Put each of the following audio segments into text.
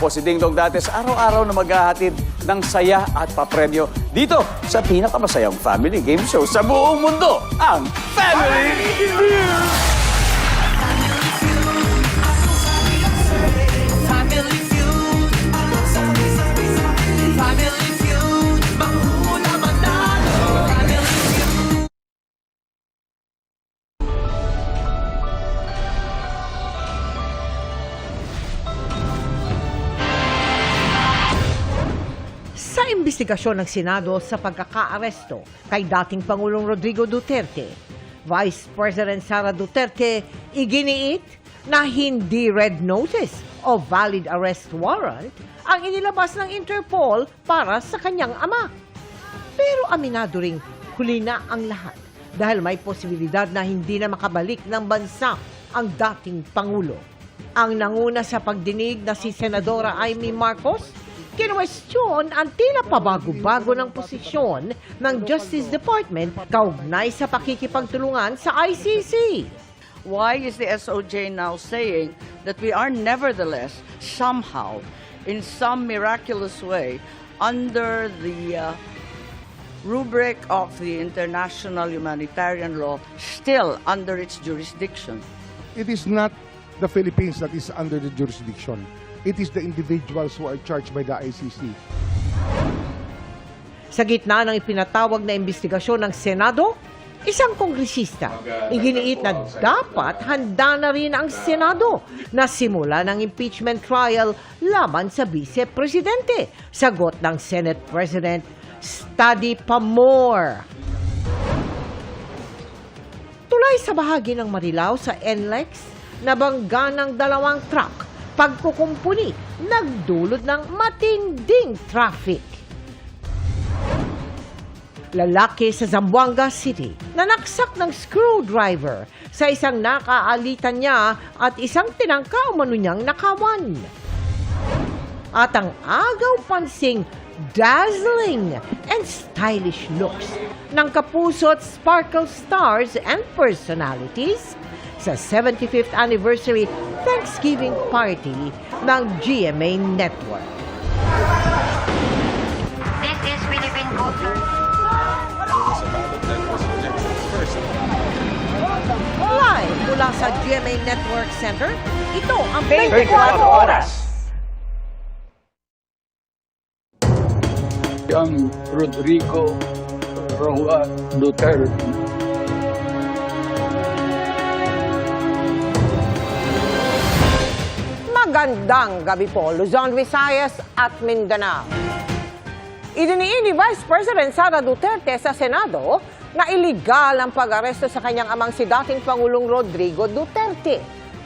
po si Ding Dong Dantes, araw-araw na maghahatid ng saya at papremyo dito sa pinakamasayang family game show sa buong mundo, ang Family Feud! Sa imbestigasyon ng Senado sa pagkakaaresto kay dating Pangulong Rodrigo Duterte, Vice President Sara Duterte iginiit na hindi red notice o valid arrest warrant ang inilabas ng Interpol para sa kanyang ama. Pero aminado ring huli na ang lahat dahil may posibilidad na hindi na makabalik ng bansa ang dating Pangulo. Ang nanguna sa pagdinig na si Senadora Amy Marcos, kinwestiyon ang tila pabago-bago ng posisyon ng Justice Department kaugnay sa pakikipagtulungan sa ICC. Why is the SOJ now saying that we are nevertheless somehow, in some miraculous way, under the rubric of the international humanitarian law, still under its jurisdiction? It is not the Philippines that is under the jurisdiction. It is the individuals who are charged by the ICC. Sa gitna ng ipinatawag na imbestigasyon ng Senado, isang kongresista iginiit na dapat handa na rin ang Senado na simula ng impeachment trial laban sa Vice-Presidente. Sagot ng Senate President, study pa more. Tulay sa bahagi ng Marilao sa NLEX, nabangga ng 2 truck. Pagkukumpuni, nagdulot ng matinding traffic. Lalaki sa Zamboanga City, nanaksak ng screwdriver sa isang nakaalitan niya at isang tinangka umano niyang nakawan. At ang agaw pansing dazzling and stylish looks ng kapuso at sparkle stars and personalities sa 75th anniversary Thanksgiving party ng GMA Network. This is Philippine culture. Live mula sa GMA Network Center, ito ang 24 oras. Ang Rodrigo Roa Duterte. Magandang gabi po, Luzon, Visayas at Mindanao. Idiniin ni Vice President Sara Duterte sa Senado na iligal ang pag-aresto sa kanyang amang si dating Pangulong Rodrigo Duterte.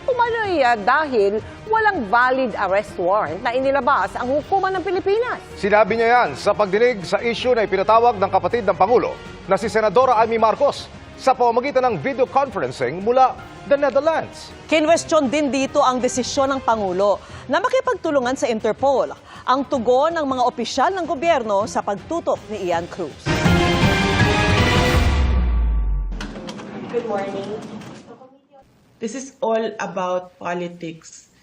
Umano'y dahil walang valid arrest warrant na inilabas ang hukuman ng Pilipinas. Sinabi niya yan sa pagdinig sa issue na ipinatawag ng kapatid ng Pangulo na si Senadora Amy Marcos sa pamamagitan ng video conferencing mula the Netherlands. Kinwestiyon din dito ang desisyon ng Pangulo na makipagtulungan sa Interpol, ang tugon ng mga opisyal ng gobyerno sa pagtutok ni Ian Cruz. Good morning. This is all about politics.